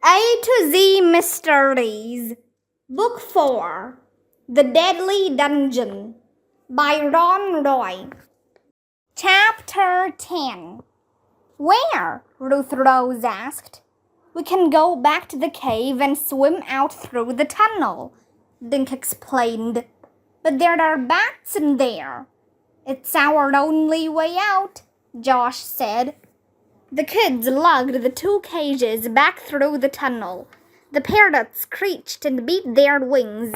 A to Z Mysteries, Book 4, The Deadly Dungeon, by Ron Roy. Chapter 10. Where? Ruth Rose asked. We can go back to the cave and swim out through the tunnel, Dink explained. But there are bats in there. It's our only way out, Josh said. The kids lugged the 2 cages back through the tunnel. The parrots screeched and beat their wings.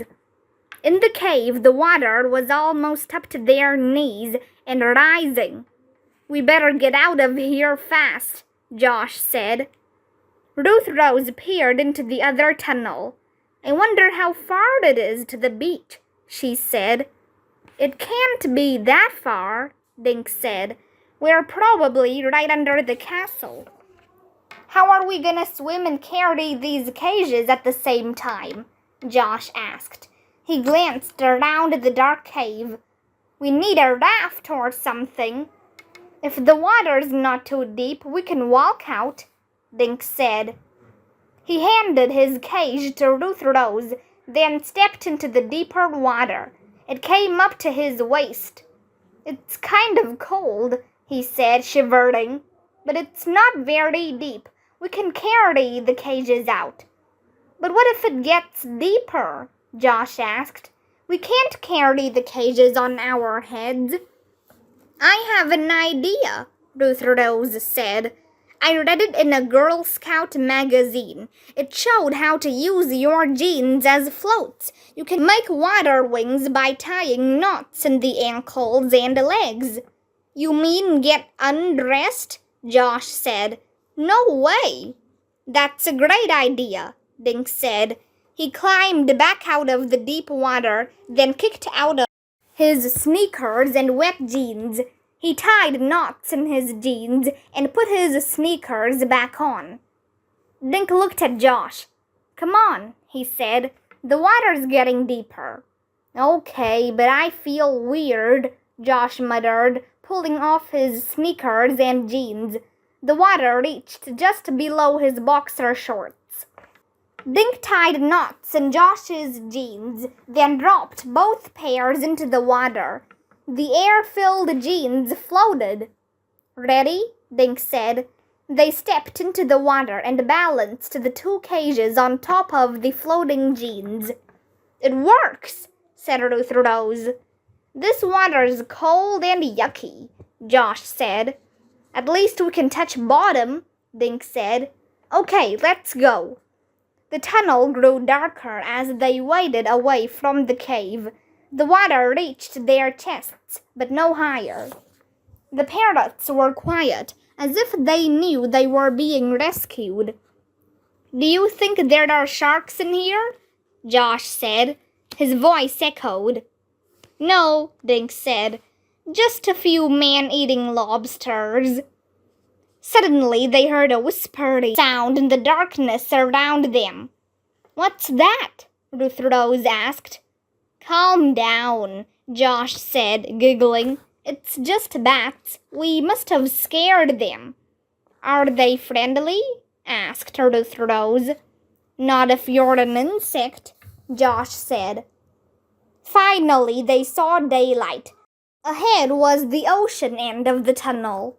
In the cave, the water was almost up to their knees and rising. We better get out of here fast, Josh said. Ruth Rose peered into the other tunnel. I wonder how far it is to the beach, she said. It can't be that far, Dink said. We're probably right under the castle. How are we gonna swim and carry these cages at the same time? Josh asked. He glanced around the dark cave. We need a raft or something. If the water's not too deep, we can walk out, Dink said. He handed his cage to Ruth Rose, then stepped into the deeper water. It came up to his waist. It's kind of cold, he said, shivering. But it's not very deep. We can carry the cages out. But what if it gets deeper? Josh asked. We can't carry the cages on our heads. I have an idea, Ruth Rose said. I read it in a Girl Scout magazine. It showed how to use your jeans as floats. You can make water wings by tying knots in the ankles and legs. You mean get undressed? Josh said. No way. That's a great idea, Dink said. He climbed back out of the deep water, then kicked out of his sneakers and wet jeans. He tied knots in his jeans and put his sneakers back on. Dink looked at Josh. Come on, he said. The water's getting deeper. Okay, but I feel weird, Josh muttered, pulling off his sneakers and jeans. The water reached just below his boxer shorts. Dink tied knots in Josh's jeans, then dropped both pairs into the water. The air-filled jeans floated. Ready? Dink said. They stepped into the water and balanced the 2 cages on top of the floating jeans. It works, said Ruth Rose. This water's cold and yucky, Josh said. At least we can touch bottom, Dink said. Okay, let's go. The tunnel grew darker as they waded away from the cave. The water reached their chests, but no higher. The parrots were quiet, as if they knew they were being rescued. Do you think there are sharks in here? Josh said. His voice echoed. No, Dink said. Just a few man-eating lobsters. Suddenly they heard a whispery sound in the darkness around them. What's that? Ruth Rose asked. Calm down, Josh said, giggling. It's just bats. We must have scared them. Are they friendly? Asked Ruth Rose. Not if you're an insect, Josh said. Finally, they saw daylight. Ahead was the ocean end of the tunnel.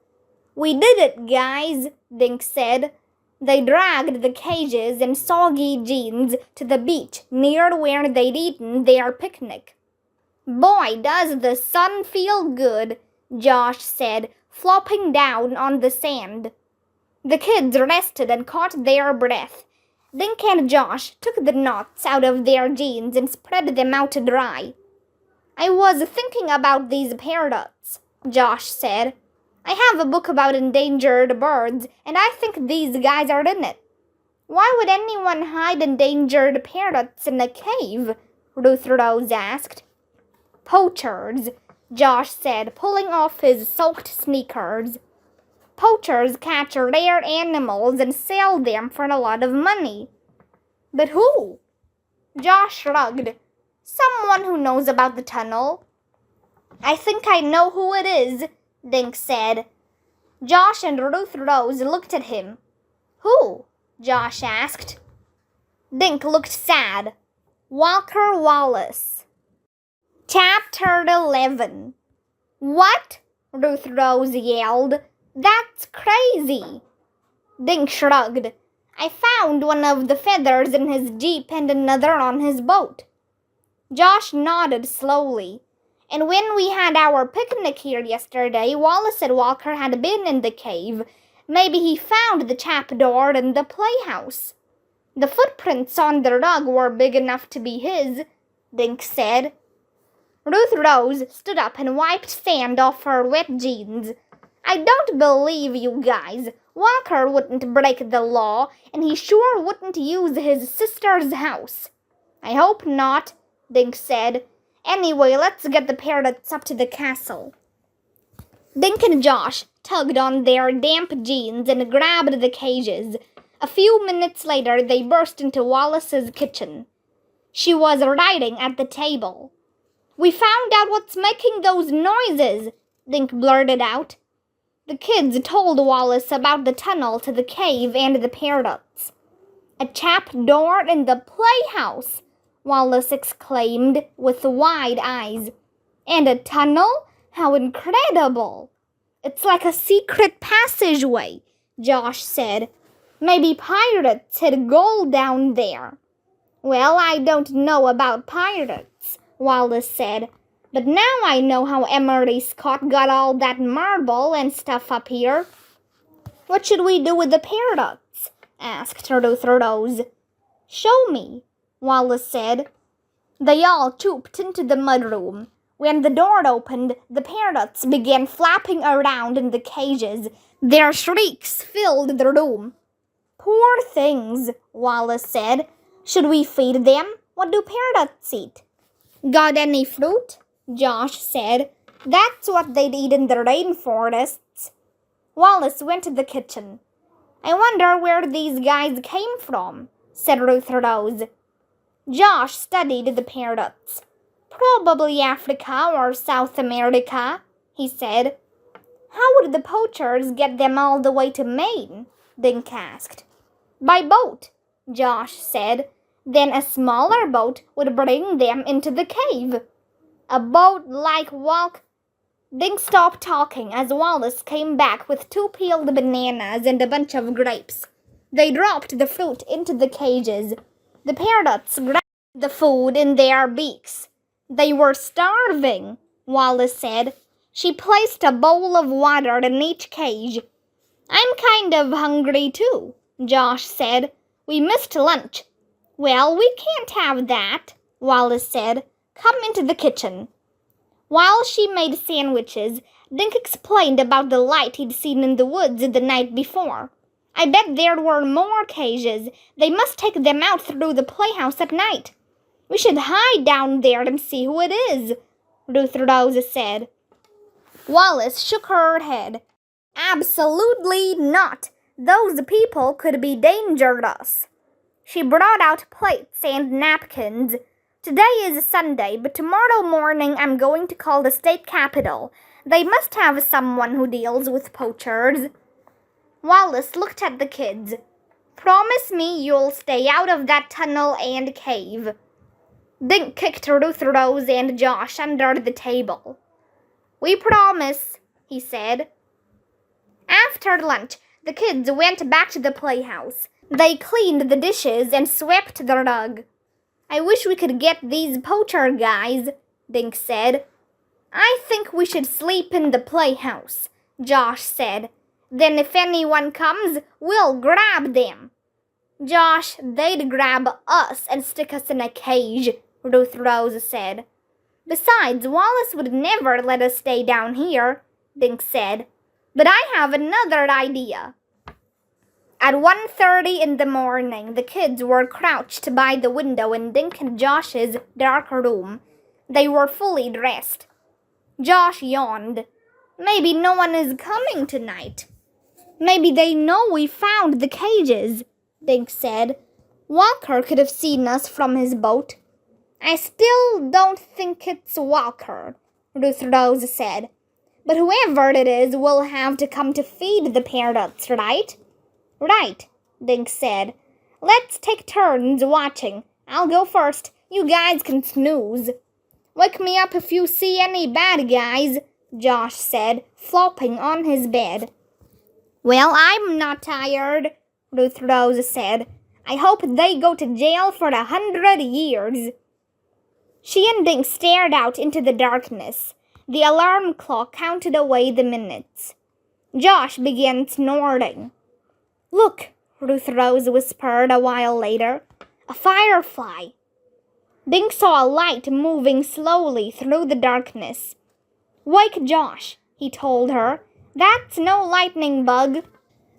We did it, guys, Dink said. They dragged the cages and soggy jeans to the beach near where they'd eaten their picnic. Boy, does the sun feel good, Josh said, flopping down on the sand. The kids rested and caught their breath. Dink and Josh took the knots out of their jeans and spread them out to dry. I was thinking about these parrots, Josh said. I have a book about endangered birds, and I think these guys are in it. Why would anyone hide endangered parrots in a cave? Ruth Rose asked. Poachers, Josh said, pulling off his soaked sneakers. Poachers catch rare animals and sell them for a lot of money. But who? Josh shrugged. Someone who knows about the tunnel. I think I know who it is, Dink said. Josh and Ruth Rose looked at him. Who? Josh asked. Dink looked sad. Walker Wallace. Chapter 11. What? Ruth Rose yelled. That's crazy. Dink shrugged. I found one of the feathers in his jeep and another on his boat. Josh nodded slowly. And when we had our picnic here yesterday, Wallace said Walker had been in the cave. Maybe he found the trapdoor in the playhouse. The footprints on the rug were big enough to be his, Dink said. Ruth Rose stood up and wiped sand off her wet jeans. I don't believe you guys. Walker wouldn't break the law, and he sure wouldn't use his sister's house. I hope not, Dink said. Anyway, let's get the parrots up to the castle. Dink and Josh tugged on their damp jeans and grabbed the cages. A few minutes later, they burst into Wallace's kitchen. She was writing at the table. We found out what's making those noises, Dink blurted out. The kids told Wallace about the tunnel to the cave and the parrots. A trapdoor in the playhouse, Wallace exclaimed with wide eyes. And a tunnel? How incredible! It's like a secret passageway, Josh said. Maybe pirates hid gold down there. Well, I don't know about pirates, Wallace said. But now I know how Emery Scott got all that marble and stuff up here. What should we do with the parrots? Asked Ruth Rose. Show me, Wallace said. They all trooped into the mudroom. When the door opened, the parrots began flapping around in the cages. Their shrieks filled the room. Poor things, Wallace said. Should we feed them? What do parrots eat? Got any fruit? Josh said. That's what they'd eat in the rainforests. Wallace went to the kitchen. I wonder where these guys came from, said Ruth Rose. Josh studied the parrots. Probably Africa or South America, he said. How would the poachers get them all the way to Maine? Dink asked. By boat, Josh said. Then a smaller boat would bring them into the cave. A boat like Dink stopped talking as Wallace came back with 2 peeled bananas and a bunch of grapes. They dropped the fruit into the cages. The parrots grabbed the food in their beaks. They were starving, Wallace said. She placed a bowl of water in each cage. I'm kind of hungry too, Josh said. We missed lunch. Well, we can't have that, Wallace said. Come into the kitchen. While she made sandwiches, Dink explained about the light he'd seen in the woods the night before. I bet there were more cages. They must take them out through the playhouse at night. We should hide down there and see who it is, Ruth Rose said. Wallace shook her head. Absolutely not. Those people could be dangerous. She brought out plates and napkins. Today is Sunday, but tomorrow morning I'm going to call the state capitol. They must have someone who deals with poachers. Wallace looked at the kids. Promise me you'll stay out of that tunnel and cave. Dink kicked Ruth Rose and Josh under the table. We promise, he said. After lunch, the kids went back to the playhouse. They cleaned the dishes and swept the rug. I wish we could get these poacher guys, Dink said. I think we should sleep in the playhouse, Josh said. Then if anyone comes, we'll grab them. Josh, they'd grab us and stick us in a cage, Ruth Rose said. Besides, Wallace would never let us stay down here, Dink said. But I have another idea. At 1:30 in the morning, the kids were crouched by the window in Dink and Josh's dark room. They were fully dressed. Josh yawned. Maybe no one is coming tonight. Maybe they know we found the cages, Dink said. Walker could have seen us from his boat. I still don't think it's Walker, Ruth Rose said. But whoever it is will have to come to feed the parrots, right? Right, Dink said. Let's take turns watching. I'll go first. You guys can snooze. Wake me up if you see any bad guys, Josh said, flopping on his bed. Well, I'm not tired, Ruth Rose said. I hope they go to jail for 100 years. She and Dink stared out into the darkness. The alarm clock counted away the minutes. Josh began snorting. Look, Ruth Rose whispered a while later. A firefly. Dink saw a light moving slowly through the darkness. Wake Josh, he told her. That's no lightning bug.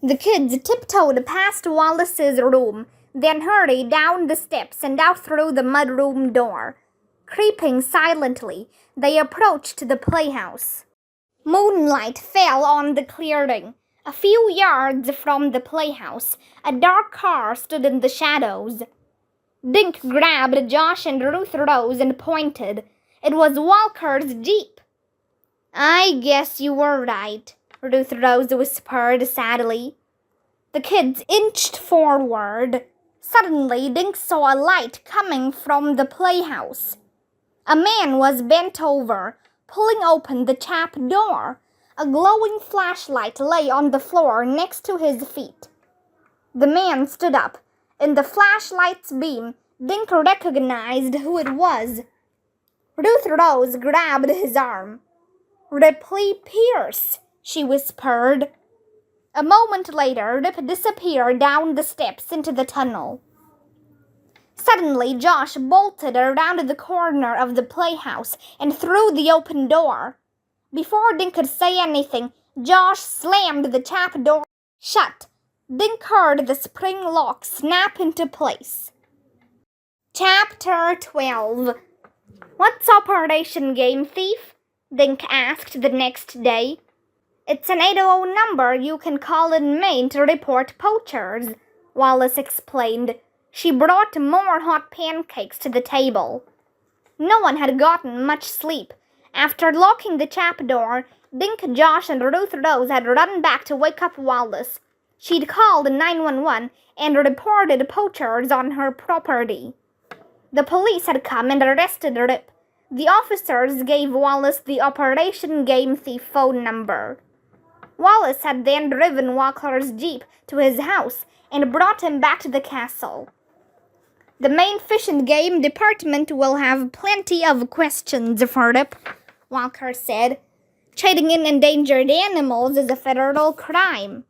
The kids tiptoed past Wallace's room, then hurried down the steps and out through the mudroom door. Creeping silently, they approached the playhouse. Moonlight fell on the clearing. A few yards from the playhouse, a dark car stood in the shadows. Dink grabbed Josh and Ruth Rose and pointed. It was Walker's Jeep. I guess you were right, Ruth Rose whispered sadly. The kids inched forward. Suddenly, Dink saw a light coming from the playhouse. A man was bent over, pulling open the trap door. A glowing flashlight lay on the floor next to his feet. The man stood up. In the flashlight's beam, Dink recognized who it was. Ruth Rose grabbed his arm. Ripley Pierce, she whispered. A moment later, Rip disappeared down the steps into the tunnel. Suddenly, Josh bolted around the corner of the playhouse and through the open door. Before Dink could say anything, Josh slammed the trap door shut. Dink heard the spring lock snap into place. Chapter 12. What's Operation Game Thief? Dink asked the next day. It's an 800 number you can call in Maine to report poachers, Wallace explained. She brought more hot pancakes to the table. No one had gotten much sleep. After locking the trap door, Dink, Josh, and Ruth Rose had run back to wake up Wallace. She'd called 911 and reported poachers on her property. The police had come and arrested Rip. The officers gave Wallace the Operation Game Thief phone number. Wallace had then driven Walker's Jeep to his house and brought him back to the castle. The Maine Fish and Game Department will have plenty of questions for Rip, Walker said. Trading in endangered animals is a federal crime.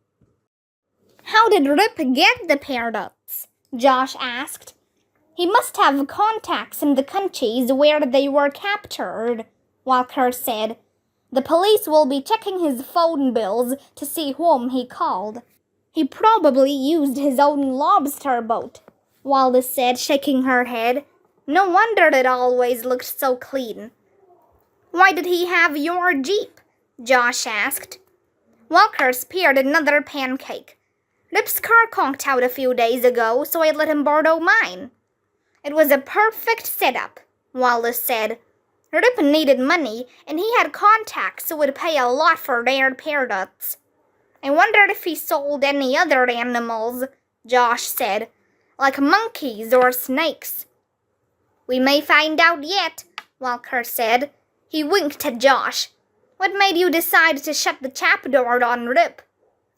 How did Rip get the parrots? Josh asked. He must have contacts in the countries where they were captured, Walker said. The police will be checking his phone bills to see whom he called. He probably used his own lobster boat, Wallace said, shaking her head. No wonder it always looked so clean. Why did he have your Jeep? Josh asked. Walker speared another pancake. Rip's car conked out a few days ago, so I let him borrow mine. It was a perfect setup, Wallace said. Rip needed money, and he had contacts who would pay a lot for rare parrots. I wondered if he sold any other animals, Josh said, like monkeys or snakes. We may find out yet, Walker said. He winked at Josh. What made you decide to shut the trap door on Rip?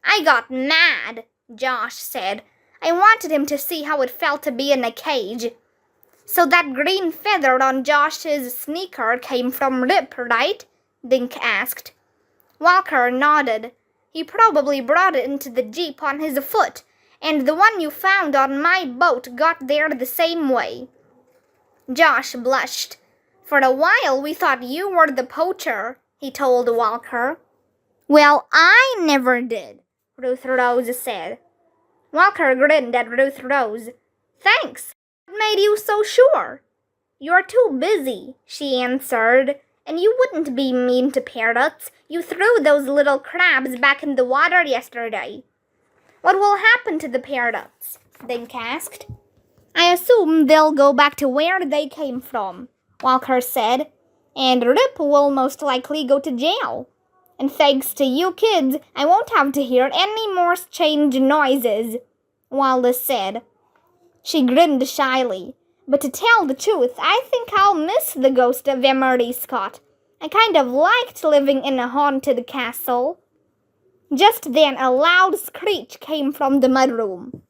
I got mad, Josh said. I wanted him to see how it felt to be in a cage. So that green feather on Josh's sneaker came from Rip, right? Dink asked. Walker nodded. He probably brought it into the Jeep on his foot, and the one you found on my boat got there the same way. Josh blushed. For a while we thought you were the poacher, he told Walker. Well, I never did, Ruth Rose said. Walker grinned at Ruth Rose. Thanks. What made you so sure? You're too busy, she answered. And you wouldn't be mean to parrots. You threw those little crabs back in the water yesterday. What will happen to the parrots? Dink asked. I assume they'll go back to where they came from, Walker said. And Rip will most likely go to jail. And thanks to you kids, I won't have to hear any more strange noises. Wallace said. She grinned shyly. But to tell the truth, I think I'll miss the ghost of Emery Scott. I kind of liked living in a haunted castle. Just then a loud screech came from the mudroom.